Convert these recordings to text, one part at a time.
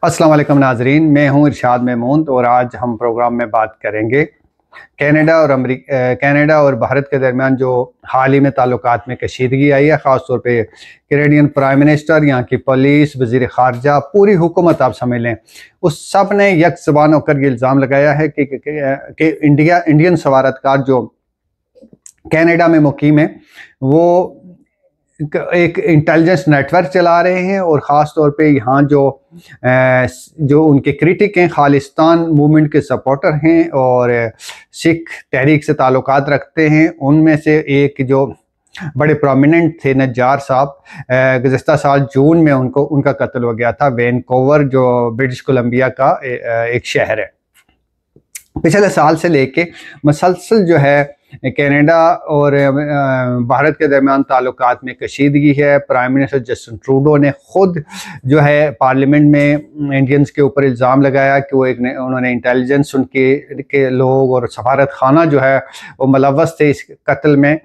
अस्सलाम वालेकुम नाजरीन, मैं हूं इरशाद मेमून। और आज हम प्रोग्राम में बात करेंगे कनाडा और भारत के दरमियान जो हाल ही में ताल्लुकात में कशीदगी आई है, ख़ास तौर पे कैनेडियन प्राइम मिनिस्टर, यहाँ की पुलिस, वज़ीर ख़ारजा, पूरी हुकूमत आप समझ लें, उस सब ने यक ज़बान होकर ये इल्ज़ाम लगाया है कि इंडियन सफारतकार जो कनाडा में मुकीम है वो एक इंटेलिजेंस नेटवर्क चला रहे हैं। और ख़ास तौर पे यहाँ जो उनके क्रिटिक हैं, खालिस्तान मूवमेंट के सपोर्टर हैं और सिख तहरीक से ताल्लुकात रखते हैं, उनमें से एक जो बड़े प्रोमिनेंट थे नज्जार साहब, गुज़श्ता साल जून में उनका कत्ल हो गया था। वैनकूवर जो ब्रिटिश कोलंबिया का एक शहर है। पिछले साल से लेके मसलसल जो है कनाडा और भारत के दरमियान ताल्लुकात में कशीदगी है। प्राइम मिनिस्टर जस्टिन ट्रूडो ने खुद जो है पार्लियामेंट में इंडियंस के ऊपर इल्ज़ाम लगाया कि उन्होंने इंटेलिजेंस के लोग और सफारत खाना जो है वो मुलव्वस थे इस कत्ल में।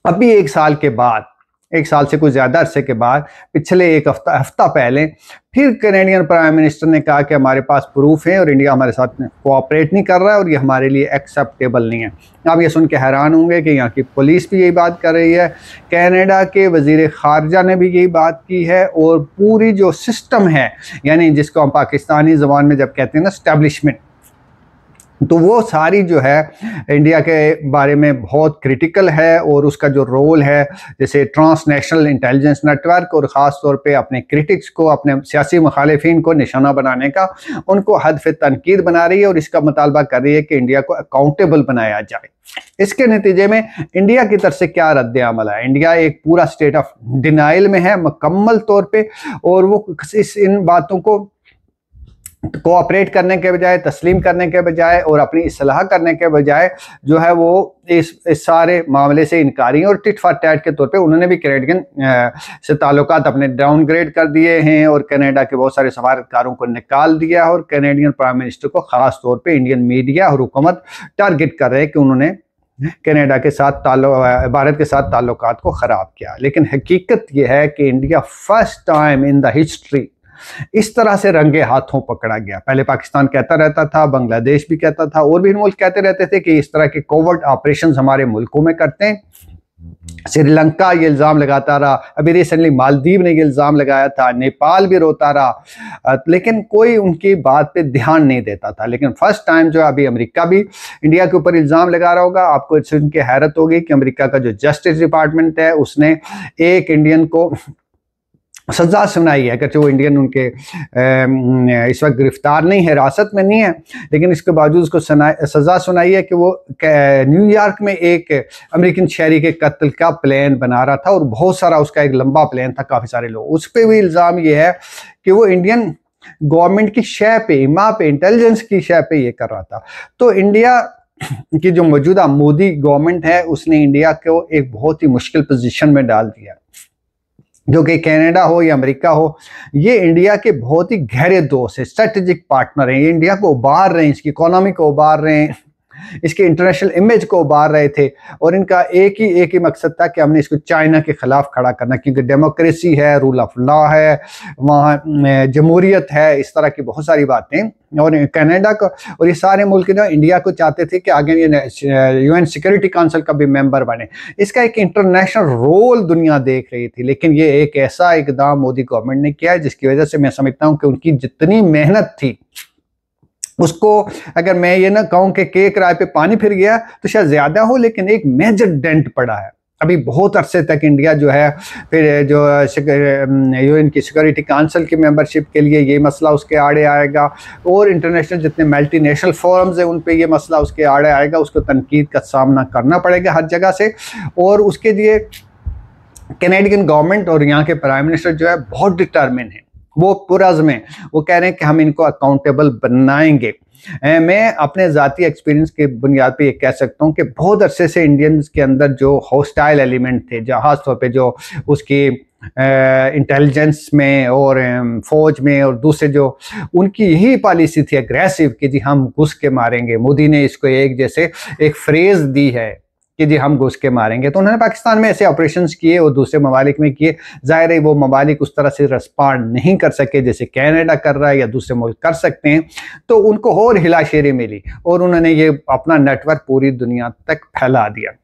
अभी एक साल से कुछ ज़्यादा अरसे के बाद पिछले एक हफ्ता पहले फिर कैनेडियन प्राइम मिनिस्टर ने कहा कि हमारे पास प्रूफ है और इंडिया हमारे साथ कोऑपरेट नहीं कर रहा है और ये हमारे लिए एक्सेप्टेबल नहीं है। आप ये सुन के हैरान होंगे कि यहाँ की पुलिस भी यही बात कर रही है, कनाडा के वज़ीर ख़ारजा ने भी यही बात की है, और पूरी जो सिस्टम है, यानी जिसको हम पाकिस्तानी ज़बान में जब कहते हैं ना एस्टेब्लिशमेंट, तो वो सारी जो है इंडिया के बारे में बहुत क्रिटिकल है। और उसका जो रोल है जैसे ट्रांसनेशनल इंटेलिजेंस नेटवर्क और ख़ास तौर पे अपने क्रिटिक्स को, अपने सियासी मुखालिफिन को निशाना बनाने का, उनको हदफ तनकीद बना रही है और इसका मुतालबा कर रही है कि इंडिया को अकाउंटेबल बनाया जाए। इसके नतीजे में इंडिया की तरफ से क्या रद्द अमल है? इंडिया एक पूरा स्टेट ऑफ डिनाइल में है मुकम्मल तौर पर, और वो इन बातों को कोऑपरेट करने के बजाय, तस्लीम करने के बजाय और अपनी इस्लाह करने के बजाय जो है वो इस सारे मामले से इनकारी है। और टिट फॉर टैट के तौर पे उन्होंने भी कैनेडियन से ताल्लुकात अपने डाउनग्रेड कर दिए हैं और कनाडा के बहुत सारे सफारतकारों को निकाल दिया है। और कैनेडियन प्राइम मिनिस्टर को ख़ास तौर पे इंडियन मीडिया और हुकूमत टारगेट कर रहे हैं कि उन्होंने कनाडा के साथ भारत के साथ ताल्लुकात को ख़राब किया। लेकिन हकीकत यह है कि India first time in the history इस तरह से रंगे हाथों पकड़ा गया। पहले पाकिस्तान कहता रहता था, बांग्लादेश भी कहता था, और भी मुल्क कहते रहते थे कि इस तरह के कोवर्ट ऑपरेशंस हमारे मुल्कों में करते हैं। श्रीलंका ये इल्ज़ाम लगाता रहा, अभी रिसेंटली मालदीव ने ये इल्ज़ाम लगाया था, नेपाल भी रोता रहा, लेकिन कोई उनकी बात पे ध्यान नहीं देता था। लेकिन फर्स्ट टाइम जो अभी अमेरिका भी इंडिया के ऊपर इल्ज़ाम लगा रहा होगा। आपको सुन के हैरत होगी कि अमेरिका का जो जस्टिस डिपार्टमेंट है उसने एक इंडियन को सज़ा सुनाई है। अगरचे वो इंडियन उनके इस वक्त गिरफ्तार नहीं है, हिरासत में नहीं है, लेकिन इसके बावजूद उसको सज़ा सुनाई है कि वो न्यूयॉर्क में एक अमेरिकन शहरी के कत्ल का प्लान बना रहा था, और बहुत सारा उसका एक लंबा प्लान था, काफ़ी सारे लोग। उस पर भी इल्ज़ाम ये है कि वो इंडियन गवर्नमेंट की शय पे, इमा पे, इंटेलिजेंस की शय पे ये कर रहा था। तो इंडिया की जो मौजूदा मोदी गवर्नमेंट है उसने इंडिया को एक बहुत ही मुश्किल पोजीशन में डाल दिया, जो कि कनाडा हो या अमेरिका हो, ये इंडिया के बहुत ही गहरे दोस्त है, स्ट्रेटेजिक पार्टनर हैं। ये इंडिया को उबार रहे हैं, इसकी इकोनॉमी को उबार रहे हैं, इसके इंटरनेशनल इमेज को उबार रहे थे। और इनका एक ही मकसद था कि हमने इसको चाइना के खिलाफ खड़ा करना, क्योंकि डेमोक्रेसी है, रूल ऑफ लॉ है, वहाँ जमहूरियत है, इस तरह की बहुत सारी बातें। और कनाडा को और ये सारे मुल्क जो इंडिया को चाहते थे कि आगे ये यूएन सिक्योरिटी काउंसिल का भी मेंबर बने। इसका एक इंटरनेशनल रोल दुनिया देख रही थी, लेकिन ये एक ऐसा इकदाम मोदी गवर्नमेंट ने किया है जिसकी वजह से मैं समझता हूँ कि उनकी जितनी मेहनत थी उसको, अगर मैं ये ना कहूँ कि केक राय पे पानी फिर गया तो शायद ज़्यादा हो, लेकिन एक मेजर डेंट पड़ा है। अभी बहुत अरसे तक इंडिया जो है फिर जो यूएन की सिक्योरिटी काउंसिल की मेंबरशिप के लिए ये मसला उसके आड़े आएगा, और इंटरनेशनल जितने मल्टीनेशनल फोरम्स हैं उन पे ये मसला उसके आड़े आएगा। उसको तनकीद का सामना करना पड़ेगा हर जगह से, और उसके लिए कैनेडियन गवर्नमेंट और यहाँ के प्राइम मिनिस्टर जो है बहुत डिटरमिन है, वो पुरज़्म में वो कह रहे हैं कि हम इनको अकाउंटेबल बनाएंगे। मैं अपने ज़ाती एक्सपीरियंस के बुनियाद पे ये कह सकता हूँ कि बहुत अरसे से इंडियंस के अंदर जो हॉस्टाइल एलिमेंट थे, जो खास तौर पे जो उसकी इंटेलिजेंस में और फौज में और दूसरे जो उनकी यही पॉलिसी थी अग्रेसिव कि जी हम घुस के मारेंगे। मोदी ने इसको एक जैसे एक फ्रेज़ दी है कि जी हम घुस के मारेंगे। तो उन्होंने पाकिस्तान में ऐसे ऑपरेशंस किए और दूसरे ममालिक में किए। ज़ाहिर है वो ममालिक उस तरह से रिस्पॉन्ड नहीं कर सके जैसे कनाडा कर रहा है या दूसरे मुल्क कर सकते हैं, तो उनको और हिलाशेरी मिली और उन्होंने ये अपना नेटवर्क पूरी दुनिया तक फैला दिया।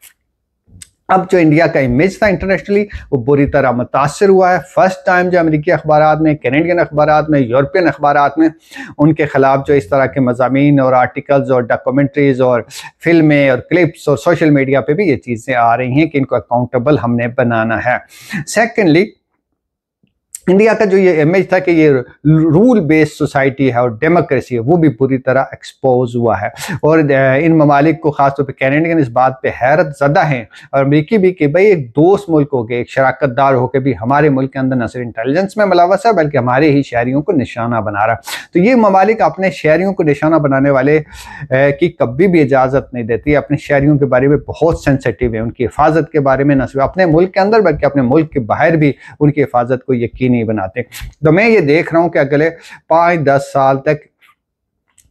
अब जो इंडिया का इमेज था इंटरनेशनली वो बुरी तरह मुतासर हुआ है। फर्स्ट टाइम जो अमेरिकी अखबारात में, कैनेडियन अखबारात में, यूरोपियन अखबारात में उनके खिलाफ जो इस तरह के मज़ामीन और आर्टिकल्स और डॉक्यूमेंट्रीज़ और फिल्में और क्लिप्स और सोशल मीडिया पे भी ये चीज़ें आ रही हैं कि इनको अकाउंटेबल हमने बनाना है। सेकेंडली, इंडिया का जो ये इमेज था कि ये रूल बेस्ड सोसाइटी है और डेमोक्रेसी है, वो भी पूरी तरह एक्सपोज हुआ है। और इन ममालिक को खासतौर पे कैनेडियन इस बात पे हैरत ज़दा हैं और अमरीकी भी कि भाई एक दोस्त मुल्क हो के, एक शराकतदार होकर भी हमारे मुल्क के अंदर न सिर्फ इंटेलिजेंस में मुलव्वस है बल्कि हमारे ही शहरियों को निशाना बना रहा। तो ये ममालिक अपने शहरियों को निशाना बनाने वाले की कभी भी इजाज़त नहीं देती। अपने शहरियों के बारे में बहुत सेंसिटिव है, उनकी हिफाजत के बारे में न सिर्फ अपने मुल्क के अंदर बल्कि अपने मुल्क के बाहर भी उनकी हिफाजत को यकीनी नहीं बनाते। तो मैं ये देख रहा हूं कि अगले 5-10 साल तक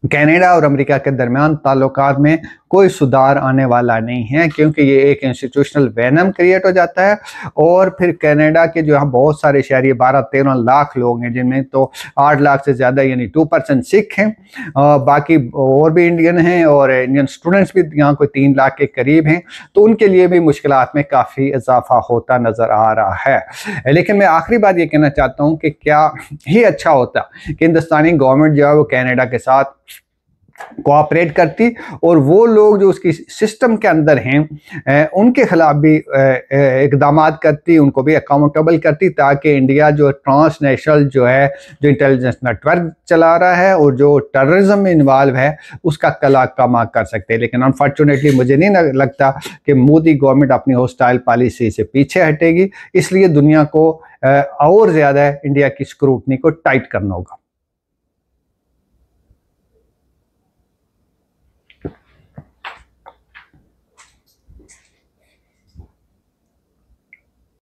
कनाडा और अमेरिका के दरमियान ताल्लुकात में कोई सुधार आने वाला नहीं है, क्योंकि ये एक इंस्टीट्यूशनल वेनम क्रिएट हो जाता है। और फिर कनाडा के जो यहाँ बहुत सारे शहरी 12-13 लाख लोग हैं, जिनमें तो 8 लाख से ज़्यादा यानी 2% सिख हैं, बाकी और भी इंडियन हैं और इंडियन स्टूडेंट्स भी यहाँ कोई 3 लाख के करीब हैं। तो उनके लिए भी मुश्किलात में काफ़ी इजाफा होता नज़र आ रहा है। लेकिन मैं आखिरी बात ये कहना चाहता हूँ कि क्या ही अच्छा होता कि हिंदुस्तानी गवर्नमेंट जो है वो कनाडा के साथ कोऑपरेट करती और वो लोग जो उसकी सिस्टम के अंदर हैं उनके खिलाफ भी इकदाम करती, उनको भी अकाउंटेबल करती, ताकि इंडिया जो ट्रांसनेशनल जो है जो इंटेलिजेंस नेटवर्क चला रहा है और जो टेररिज्म में इन्वॉल्व है उसका कला कमा कर सकते हैं। लेकिन अनफॉर्चुनेटली मुझे नहीं लगता कि मोदी गवर्नमेंट अपनी हॉस्टाइल पॉलिसी से पीछे हटेगी, इसलिए दुनिया को और ज़्यादा इंडिया की स्क्रूटनी को टाइट करना होगा।